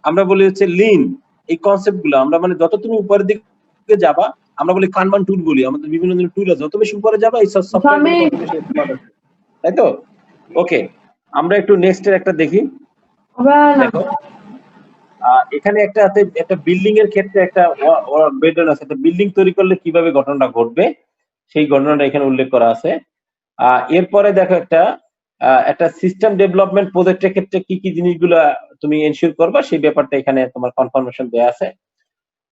আমরা বলি হচ্ছে লিন। এই কনসেপ্ট গুলো আমরা মানে যত তুমি উপরের দিকে যাবা, আমরা বলি কানবান টুল বলি, আমাদের বিভিন্ন ধরনের টুল আছে, যত বেশি উপরে যাবা এই সফটওয়্যার গুলো তত বেশি expert আছে। তাই তো? ওকে, আমরা একটু নেক্সট এর একটা দেখি। দেখো এখানে একটা বিল্ডিং এর ক্ষেত্রে একটা বেডন আছে, একটা বিল্ডিং তৈরি করলে কিভাবে ঘটনাটা ঘটবে সেই ঘটনাটা এখানে উল্লেখ করা আছে। এরপরে দেখো একটা সিস্টেম ডেভেলপমেন্ট প্রজেক্টের ক্ষেত্রে কি কি জিনিসগুলো তুমি এনশিওর করবা সেই ব্যাপারটা এখানে তোমার কনফার্মেশন দেয়া আছে।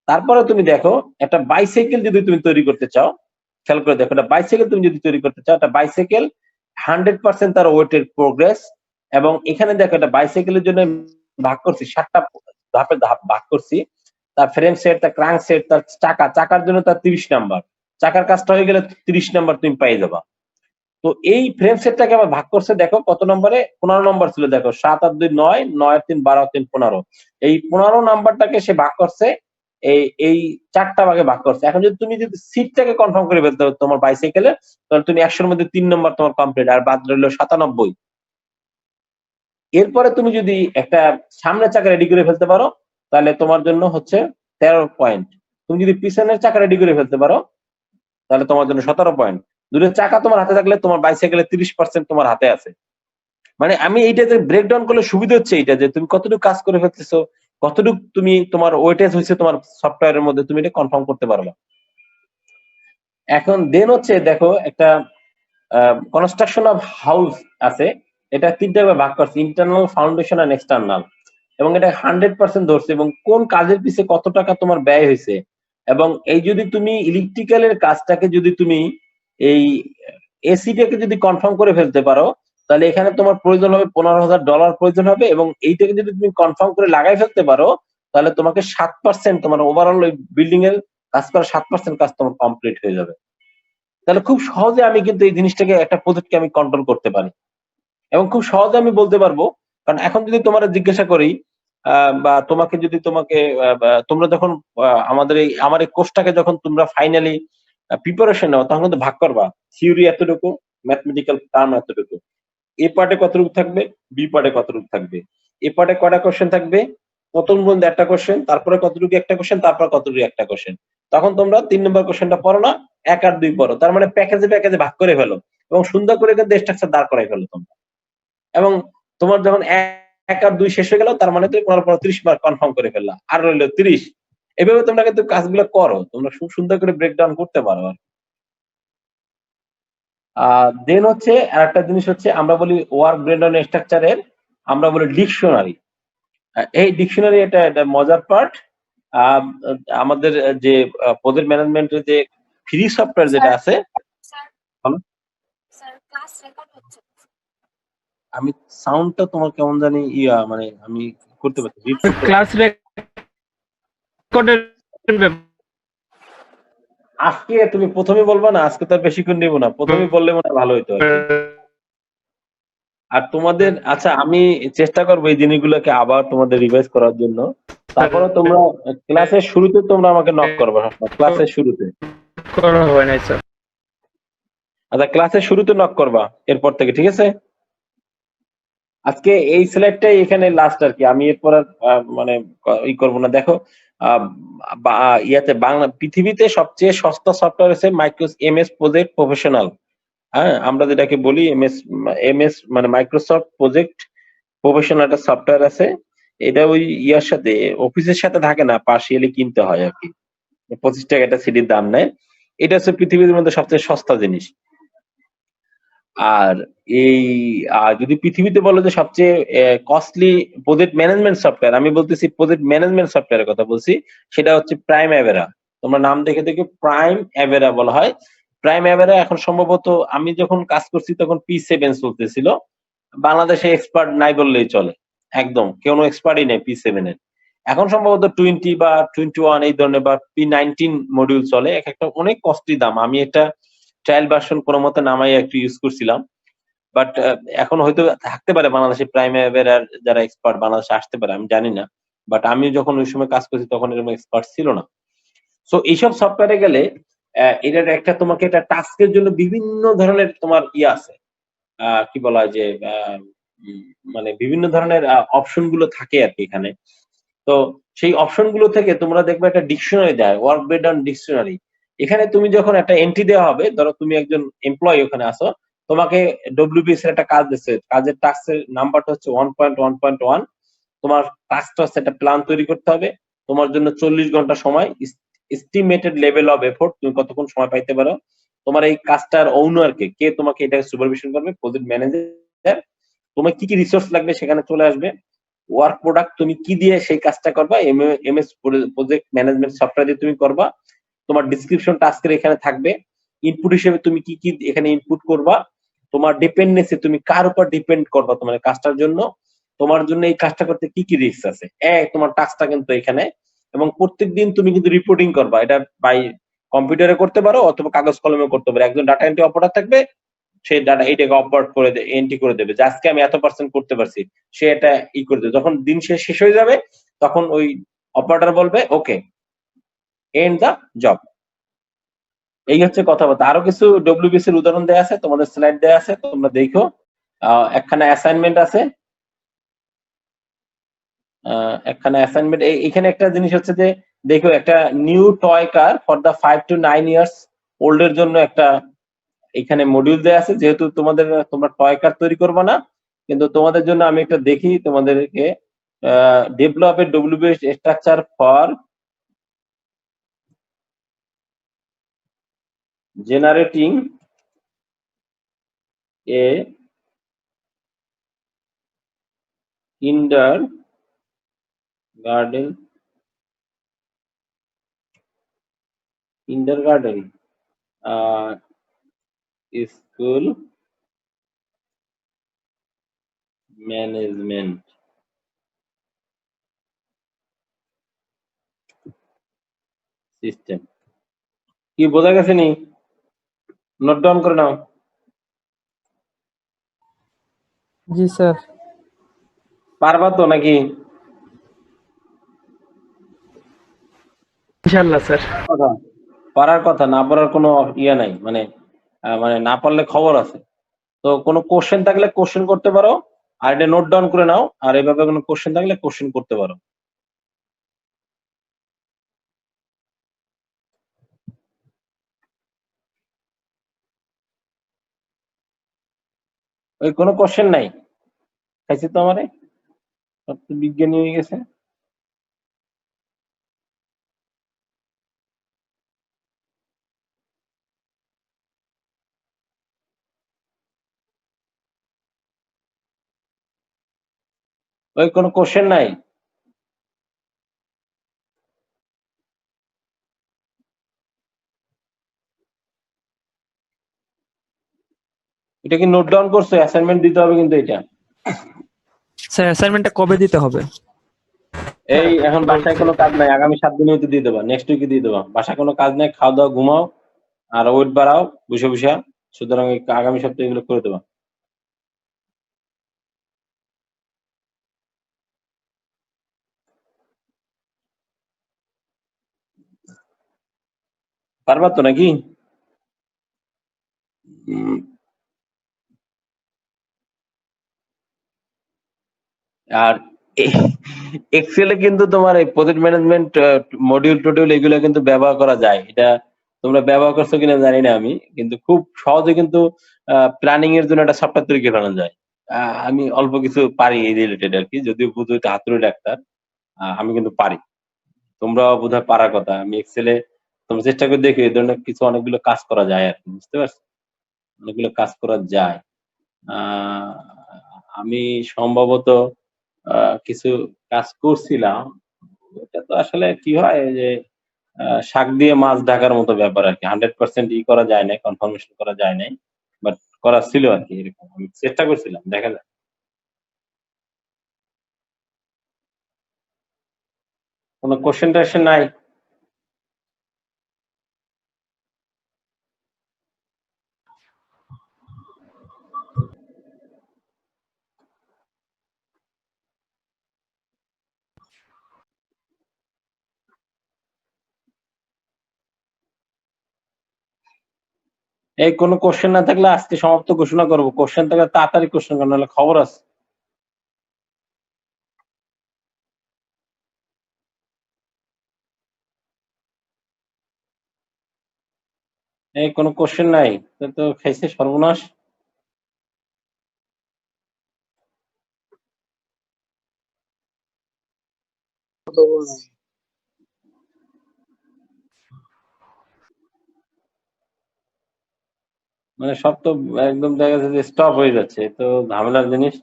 তারপরে তুমি দেখো একটা বাইসাইকেল যদি তুমি তৈরি করতে চাও, খেয়াল করে দেখো, একটা বাইসাইকেল তুমি যদি তৈরি করতে চাও, একটা বাইসাইকেল 100% তার ওয়েটের প্রোগ্রেস, এবং এখানে দেখো একটা বাইসাইকেলের জন্য ভাগ করছি 7টা ধাপে ভাগ করছি। তার ফ্রেম সেট, তার ক্রাঙ্ক সেট, তার চাকার জন্য তার 30 নাম্বার, চাকার কাজটা হয়ে গেলে 30 নাম্বার তুমি পেয়ে যাবা। তো এই ফ্রেম সেটটাকে আবার ভাগ করছে দেখো কত নম্বরে, 15 নম্বর ছিল। দেখো 7 আর 2 9, 9 আর 3 12, 3 15। এই 15 নাম্বারটাকে সে ভাগ করছে এই 4টা ভাগে ভাগ করছে। এখন তুমি যদি সিটটাকে কনফার্ম করে ফেলতে হবে তোমার বাইসাইকেলে, তাহলে তুমি 100 এর মধ্যে 3 নম্বর তোমার কমপ্লিট, আর বাদ রইল 97। এরপরে তুমি যদি একটা সামনের চাকা রেডি করে ফেলতে পারো তাহলে তোমার জন্য হচ্ছে 13 পয়েন্ট। তুমি যদি পিছনের চাকা রেডি করে ফেলতে পারো তাহলে তোমার জন্য 17 পয়েন্ট। দুটো চাকা তোমার হাতে থাকলে তোমার বাইসাইকেলে 30% তোমার হাতে আছে। মানে আমি এইটাতে ব্রেকডাউন করলে সুবিধা হচ্ছে এইটা যে তুমি কতটুকু কাজ করে ফেলতেছো, কতটুকু তুমি তোমার ওয়েটেজ হয়েছে তোমার সফটওয়্যারের মধ্যে, তুমি এটা কনফার্ম করতে পারবা। এখন দেন হচ্ছে দেখো একটা কনস্ট্রাকশন অফ হাউস আছে, এটা 3টা ভাগে ভাগ করছে, ইন্টারনাল, ফাউন্ডেশন আর এক্সটার্নাল, এবং এটা 100% ধরছে এবং কোন কাজের পিছে কত টাকা তোমার ব্যয় হয়েছে। এবং এই যদি তুমি ইলেকট্রিক্যালের কাজটাকে যদি তুমি এই এসিটাকে যদি কনফার্ম করে ফেলতে পারো তাহলে এখানে তোমার প্রয়োজন হবে $15,000 প্রয়োজন হবে, এবং এইটাকে যদি তুমি কনফার্ম করে লাগাই ফেলতে পারো তাহলে তোমাকে 7% তোমার ওভারঅল ওই বিল্ডিং এর কাজ করা 7% কাজ তোমার কমপ্লিট হয়ে যাবে। তাহলে খুব সহজে আমি কিন্তু এই জিনিসটাকে একটা প্রজেক্টকে আমি কন্ট্রোল করতে পারি এবং খুব সহজে আমি বলতে পারবো। কারণ এখন যদি তোমার জিজ্ঞাসা করি বা তোমাকে যদি তোমরা যখন আমার এই কোর্সটাকে যখন তোমরা ফাইনালি প্রিপারেশন নাও তখন কিন্তু ভাগ করবা, থিওরি এতটুকু, ম্যাথমেটিক্যাল টার্ম এতটুকু, এ পার্টে কতটুকু থাকবে, বি পার্টে কতটুকু থাকবে, এ পার্টে কয়টা কোশ্চেন থাকবে, প্রথম পর্যন্ত একটা কোশ্চেন, তারপরে কতটুকু একটা কোশ্চেন, তারপর কতটুকু একটা কোশ্চেন। তখন তোমরা 3 নম্বর কোশ্চেনটা পড়ো না, 1 আর 2 পড়ো। তার মানে প্যাকেজে ভাগ করে ফেলো এবং সুন্দর করে কিন্তু স্ট্রাকচার দাঁড় করাই ফেলো তোমরা। এবং তোমার যখন 1 আর 2 শেষ হয়ে গেল তার মানে তুমি 30 মার্ক কনফার্ম করে ফেললা, আর রইল 30। এভাবে তোমরা কিন্তু কাজগুলো করো, তোমরা খুব সুন্দর করে ব্রেকডাউন করতে পারো। দেন হচ্ছে আরেকটা জিনিস হচ্ছে আমরা বলি ওয়ার্ক ব্রেকডাউন স্ট্রাকচারের, আমরা বলি ডিকশনারি। এই ডিকশনারি এটা মজার পার্ট। আমাদের যে প্রজেক্ট ম্যানেজমেন্টের যে ফ্রি সফটওয়্যার যেটা আছে, আমি সাউন্ডটা তোমার কেমন জানি মানে আমি করতে পারছি ক্লাস রেকর্ডের আজকে তুমি প্রথমে বলবা না, আজকে তো আর বেশিক্ষণ নেবো না, প্রথমে বললে মনে হয় ভালো হইতো আর কি। আর তোমাদের আচ্ছা আমি চেষ্টা করবো এই জিনিসগুলোকে আবার তোমাদের রিভাইজ করার জন্য। তারপরে তোমরা ক্লাসের শুরুতে তোমরা আমাকে নক করবে, ক্লাসের শুরুতে। করা হয় নাই স্যার। আচ্ছা ক্লাসের শুরুতে নক করবা এরপর থেকে, ঠিক আছে? আজকে এই স্লাইডটাই এখানে লাস্ট আর কি, আমি এরপর আর মানে করবো না। দেখো বাংলা পৃথিবীতে সবচেয়ে সস্তা সফটওয়্যার আছে MS প্রজেক্ট প্রফেশনাল। হ্যাঁ, আমরা যেটাকে বলি MS মানে মাইক্রোসফট প্রজেক্ট প্রফেশনাল একটা সফটওয়্যার আছে। এটা ওই ইয়ার সাথে অফিসের সাথে থাকে না, পার্সিয়ালি কিনতে হয় আর কি। 25 টাকা একটা সিডির দাম নেয়। এটা হচ্ছে পৃথিবীর মধ্যে সবচেয়ে সস্তা জিনিস। আর যদি পৃথিবীতে বলো যে সবচেয়ে কস্টলি প্রজেক্ট ম্যানেজমেন্ট সফটওয়্যার, আমি বলতেছি প্রজেক্ট ম্যানেজমেন্ট সফটওয়্যারের কথা বলছি, সেটা হচ্ছে প্রাইম অ্যাভেরা। তোমরা নাম দেখে প্রাইম অ্যাভেরা বলা হয়। প্রাইম অ্যাভেরা এখন সম্ভবত আমি যখন কাজ করছি তখন P7 চলতেছিল। বাংলাদেশে এক্সপার্ট নাই বললেই চলে, একদম কোনো এক্সপার্টই নেই P7 এর। এখন সম্ভবত 20 বা 21 এই ধরনের বা P19 মডিউল চলে, এক একটা অনেক কস্টলি দাম। আমি এটা ট্রায়াল ভার্সন কোনো মতে নামাই একটু ইউজ করছিলাম, বাট এখন হয়তো থাকতে পারে বাংলাদেশে প্রাইম অ্যাভেরার যারা এক্সপার্ট বাংলাদেশে আসতে পারে, আমি জানি না। বাট আমি যখন ওই সময় কাজ করছি তখন এরকম এক্সপার্ট ছিল না। সো এইসব সফটওয়্যারে গেলে এটার একটা তোমাকে একটা টাস্কের জন্য বিভিন্ন ধরনের তোমার আছে, কি বলা হয় যে মানে বিভিন্ন ধরনের অপশন গুলো থাকে আর কি এখানে। তো তো সেই অপশন গুলো থেকে তোমরা দেখবে একটা ডিকশনারি দেয়, ওয়ার্ক ব্রেকডাউন ডিকশনারি। এখানে তুমি যখন একটা এন্ট্রি দেওয়া হবে, ধরো তুমি একজন এমপ্লয়ি ওখানে আসো, তোমাকে ডব্লিউবিএস এর একটা কাজ দিচ্ছে, কাজের টাস্কের নাম্বারটা হচ্ছে 1.1.1। তোমার টাস্কটা হচ্ছে একটা প্ল্যান তৈরি করতে হবে, তোমার জন্য 40 ঘন্টা সময়, এস্টিমেটেড লেভেল অফ এফোর্ট, তুমি কতক্ষণ সময় পাইতে পারো, তোমার এই কাজটার ওনারকে কে তোমাকে এটা সুপারভিশন করবে, প্রজেক্ট ম্যানেজার, তোমার কি কি রিসোর্স লাগবে সেখানে চলে আসবে, ওয়ার্ক প্রোডাক্ট তুমি কি দিয়ে সেই কাজটা করবা, এমএস প্রজেক্ট ম্যানেজমেন্ট সফটওয়্যার দিয়ে তুমি করবা, তোমার ডিসক্রিপশন টাস্কের এখানে থাকবে, ইনপুট হিসেবে তুমি কি কি এখানে ইনপুট করবা, তোমার ডিপেন্ডেন্সি তুমি কার উপর ডিপেন্ড করবা তোমার কাজটার জন্য, তোমার জন্য এই কাজটা করতে কি কি রিস্ক আছে, তোমার টাস্কটা কিন্তু এখানে। এবং প্রত্যেকদিন তুমি কিন্তু রিপোর্টিং করবা, এটা বাই কম্পিউটারে করতে পারো অথবা কাগজ কলমে করতে পারো। একজন ডাটা এন্ট্রি অপারেটর থাকবে, সেই ডাটা এইটাকে অপারেট করে এন্ট্রি করে দেবে যে আজকে আমি এত পার্সেন্ট করতে পারছি, সে এটা করে দেবে। যখন দিন শেষ হয়ে যাবে তখন ওই অপারেটর বলবে ওকে, এন্ড দা জব। এই হচ্ছে কথাবার্তা। আরো কিছু ডব্লিউবিসি এর উদাহরণ দেয়া আছে, তোমাদের স্লাইড দেয়া আছে, তোমরা দেখো। একখানা অ্যাসাইনমেন্ট আছে, একখানা অ্যাসাইনমেন্ট। এখানে একটা জিনিস হচ্ছে যে দেখো, একটা new toy car for the 5 to 9 years old এর জন্য একটা এখানে মডিউল দেয়া আছে। যেহেতু তোমরা টয় কার তৈরি করবে না, কিন্তু তোমাদের জন্য আমি একটা দেখি তোমাদেরকে, develop a WBS structure for generating a kindergarten school management system. কি বোঝা গেছে নি? নোট ডাউন করে নাও। জি স্যার। পারবা তো নাকি? ইনশাআল্লাহ স্যার। কথা, পারার কথা, না পারার কোনো ইয়ে নাই, মানে মানে না পারলে খবর আছে। তো কোনো কোশ্চেন থাকলে কোশ্চেন করতে পারো, আর এটা নোট ডাউন করে নাও, আর এভাবে কোনো কোশ্চেন থাকলে কোশ্চেন করতে পারো। ওই কোনো কোশ্চেন নাই? খাইছি তো আমারে, সব তো বিজ্ঞানী হয়ে গেছে। ওই কোনো কোশ্চেন নাই? এটা কি নোট ডাউন করছো? অ্যাসাইনমেন্ট দিতে হবে কিন্তু এটা। স্যার অ্যাসাইনমেন্টটা কবে দিতে হবে? এই এখন বাসায় কোনো কাজ নাই, আগামী 7 দিনে হয়তো দিয়ে দেবা, নেক্সট উইকে দিয়ে দেবা। বাসায় কোনো কাজ নাই, খাওয়া দাওয়া, ঘুমাও আর ওয়েট বাড়াও বসে বসে। সুতরাং আগামী সপ্তাহে এগুলো করে দেবা। পারবা তো নাকি? আর এক্সেলে কিন্তু তোমার এই প্রজেক্ট ম্যানেজমেন্ট মডিউল টডিউল এগুলো কিন্তু ব্যবহার করা যায়। এটা তোমরা ব্যবহার করছো কিনা জানি না আমি, কিন্তু খুব সহজে কিন্তু প্ল্যানিং এর জন্য একটা সফটওয়্যার তৈরি করে ফেলানো যায়। আমি অল্প কিছু পারি এই রিলেটেড আর কি, যদিও বুঝো এটা হাতুড়ি ডাক্তার, আমি কিন্তু পারি। তোমরাও বোধহয় পারার কথা। আমি এক্সেলে তোমরা চেষ্টা করে দেখো, এই ধরনের কিছু অনেকগুলো কাজ করা যায় আর কি, বুঝতে পারছো? অনেকগুলো কাজ করা যায়। আহ আমি সম্ভবত কিছু কাজ করছিলাম। এটা তো আসলে কি হয় যে শাক দিয়ে মাছ ঢাকার মতো ব্যাপার আর কি। 100% ই করা যায় নাই, কনফার্মেশন করা যায় নাই। বাট করা ছিল আর কি, এরকম আমি চেষ্টা করছিলাম, দেখা যাক। কোনো কোশ্চেন টোশ্চেন নাই? এই কোনো কোশ্চেন না থাকলে আজকে সমাপ্ত ঘোষণা করবো। কোশ্চেন থাকলে তাড়াতাড়ি কোশ্চেন করো, নাহলে খবর আছে। এই কোনো কোশ্চেন নাই? তো খাইছে সর্বনাশ। মানে সব তো একদম দেখা যাচ্ছে যে স্টপ হয়ে যাচ্ছে। এ তো ঝামেলার জিনিস।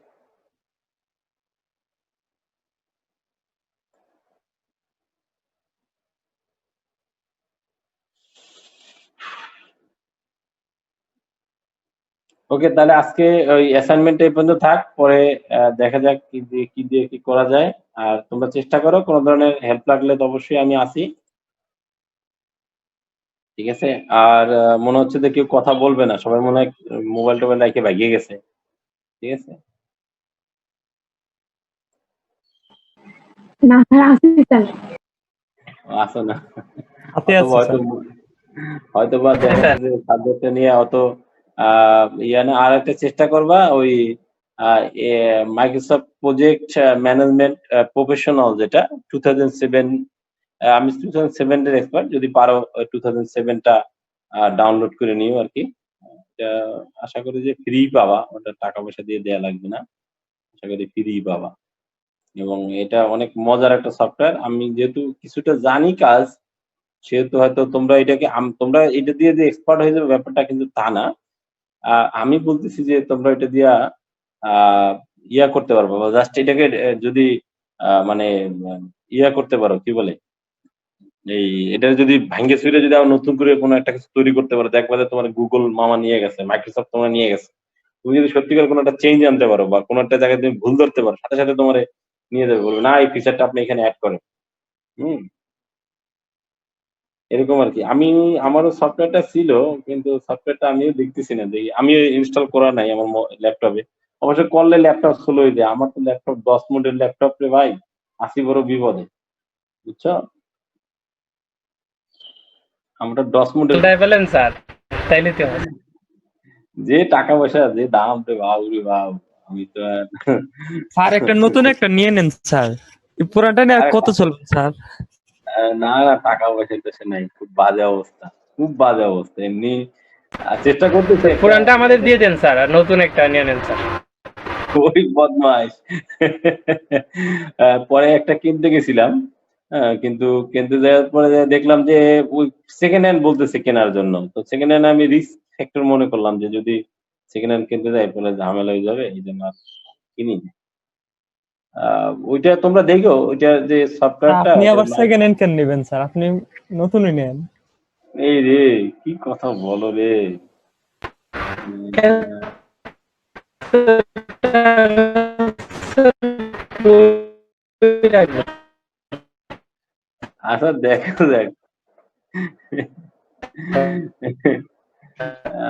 ওকে, তাহলে আজকে ওই অ্যাসাইনমেন্ট এই পর্যন্ত থাক। পরে দেখা যাক কি দিয়ে কি করা যায়। আর তোমরা চেষ্টা করো, কোনো ধরনের হেল্প লাগলে তো অবশ্যই আমি আছি। ঠিক আছে? আর মনে হচ্ছে যে কেউ কথা বলবে না। সবাই মনে হয় মোবাইল-টোবাইল রাইখে ভাইগা গেছে। ঠিক আছে? না স্যার, আছে স্যার। আসো না। হাতে অথবা আছে হয়তো স্যার। হয়তোবা দেখা স্যার যাচ্ছে যে সাবজেক্টটা নিয়ে অত ইয়ে না। আর একটা চেষ্টা করবা ওই আ এ মাইক্রোসফট প্রজেক্ট ম্যানেজমেন্ট প্রফেশনাল যেটা 2007 আমি 2007 এর এক্সপার্ট। যদি পারো 2007 টা ডাউনলোড করে নিও আরকি। এটা আশা করি যে ফ্রি পাবা। ওটা টাকা-পয়সা দিয়ে দেয়া লাগবে না। আশা করি ফ্রি পাবা। এবং এটা অনেক মজার একটা সফটওয়্যার। আমি যেহেতু কিছুটা জানি কাজ, সেহেতু হয়তো তোমরা এটাকে তোমরা এটা দিয়ে যে এক্সপার্ট হয়ে যাবে ব্যাপারটা কিন্তু তা না। আ আমি বলতেছি যে তোমরা এটা দিয়া আ ইয়া করতে পারবা বা জাস্ট এটাকে যদি মানে আ ইয়া করতে পারো, কি বলে? এই এটা যদি ভাইঙ্গে চুইরা যদি আবার নতুন করে কোনো একটা কিছু তৈরি করতে পারো, দেখবা যে তোমার Google মামা নিয়ে গেছে, Microsoft তোমারে নিয়ে গেছে। তুমি যদি সত্যিকার কোনো একটা চেঞ্জ আনতে পারো বা কোনো একটা জায়গায় তুমি ভুল ধরতে পারো, সাথে তোমারে নিয়ে যাবে। বলবে, "না, এই ফিচারটা আপনি এখানে এড করেন।" হুম? এরকম আরকি। আমারও সফটওয়্যারটা ছিল, কিন্তু সফটওয়্যারটা আমিও দেখতেছি না। আমিও ইনস্টল করা নাই আমার ল্যাপটপে। অবশ্য করলে ল্যাপটপ স্লো হয়ে যায়। আমার তো ল্যাপটপ 10 মডেল ল্যাপটপ রে ভাই। আছি বড় বিপদে। বুঝছো? আমরা 10 মডেল কোথায় পেলেন স্যার? তাই নিতে হবে। যে টাকা পয়সা যে দাম রে বাপ রে বাপ! আমি তো আর স্যার একটা নতুন একটা নিয়ে নেন স্যার। এই পুরাটা নিয়ে আর আরে কত চলবে স্যার? না, টাকা পয়সা দেশে নাই। খুব বাজে অবস্থা। খুব বাজে অবস্থা। এমনি চেষ্টা করতেছি একটা পুরানটা আমাদের দিয়ে দেন স্যার, আর নতুন একটা নিয়ে নেন স্যার। ওই বদমাইশ। পরে একটা কিনতে গেছিলাম। কিন্তু কিনতে যাওয়ার পরে দেখলাম যে ওই সেকেন্ড হ্যান্ড বলতেছে কেনার জন্য। তো সেকেন্ড হ্যান্ড আমি রিস্ক ফ্যাক্টর মনে করলাম যে যদি সেকেন্ড হ্যান্ড কিনতে যাই তাহলে ঝামেলা হয়ে যাবে। এইজন্য আর কিনিনি। আ ওইটা তোমরা দেখো, ওইটার যে সফটওয়্যারটা আপনি ওটার আবার সেকেন্ড হ্যান্ড কেন নিবেন স্যার? আপনি নতুনই নেন। এই রে কি কথা বলো রে! উম আচ্ছা দেখা যাক।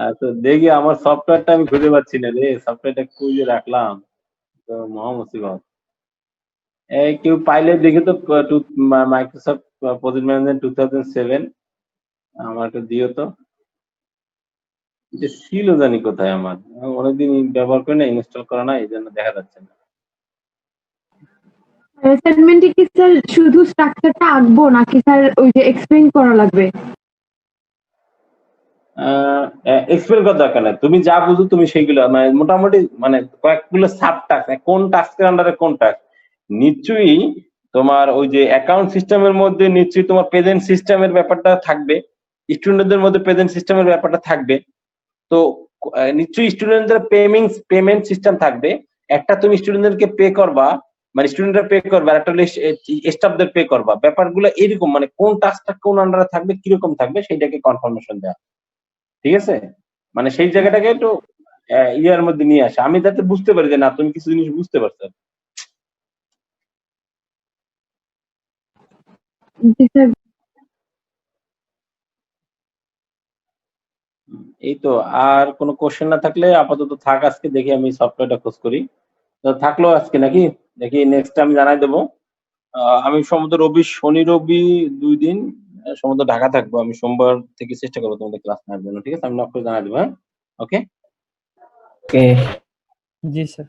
আচ্ছা দেখি আমার সফটওয়্যারটা আমি খুঁজে পাচ্ছি না রে। সফটওয়্যারটা কই যে রাখলাম? তো মহা মুসিবত। কেউ পাইলে দেখি তো মাইক্রোসফট প্রজেক্ট ম্যানেজমেন্ট 2007 আমার একটু দিও তো। এটা ছিল জানি কোথায় আমার। অনেকদিন ব্যবহার করি না, ইনস্টল করা নাই, এজন্য দেখা যাচ্ছে না। অ্যাসাইনমেন্টে কি স্যার শুধু স্ট্রাকচারটা আঁকবো নাকি স্যার ওই যে এক্সপ্লেইন করা লাগবে? আ এক্সপ্লেইন করার দরকার নাই। তুমি যা বুঝো তুমি সেইগুলো মানে মোটামুটি মানে কয়েকগুলো সাব টাস্ক, কোন টাস্কের আন্ডারে কোন টাস্ক। নিশ্চয়ই তোমার ওই যে অ্যাকাউন্ট সিস্টেমের মধ্যে নিশ্চয়ই তোমার প্রেজেন্ট সিস্টেমের ব্যাপারটা থাকবে। স্টুডেন্টদের মধ্যে প্রেজেন্ট সিস্টেমের ব্যাপারটা থাকবে। তো নিশ্চয়ই স্টুডেন্টদের পেমেন্ট সিস্টেম থাকবে। একটা তুমি স্টুডেন্টদেরকে পে করবা, মানে স্টুডেন্টরা পে করবে, আরেকটা হলো স্টাফদের পে করবা। ব্যাপারগুলো এরকম মানে কোন টাস্কটা কোন আন্ডারে থাকবে, কিরকম থাকবে সেইটাকে কনফার্মেশন দেয়া। ঠিক আছে? মানে সেই জায়গাটাকে একটু ইয়ার মধ্যে নিয়ে আসা। আমি যাতে বুঝতে পারি যে না তুমি কিছু জিনিস বুঝতে পারছো। জি স্যার। এই তো আর কোনো কোয়েশ্চেন না থাকলে আপাতত থাক আজকে দেখি আমি সফটওয়্যারটা খোঁজ করি। তো থাকলো আজকে নাকি? দেখি নেক্সট টাইম জানাই দেব। আমি সম্ভবত শনি, রবি ২ দিন সম্ভবত ঢাকা থাকবো। আমি সোমবার থেকে চেষ্টা করব তোমাদের ক্লাস নেওয়ার জন্য। ঠিক আছে? আমি নক করে জানাই দেব, হ্যাঁ? ওকে? জি স্যার।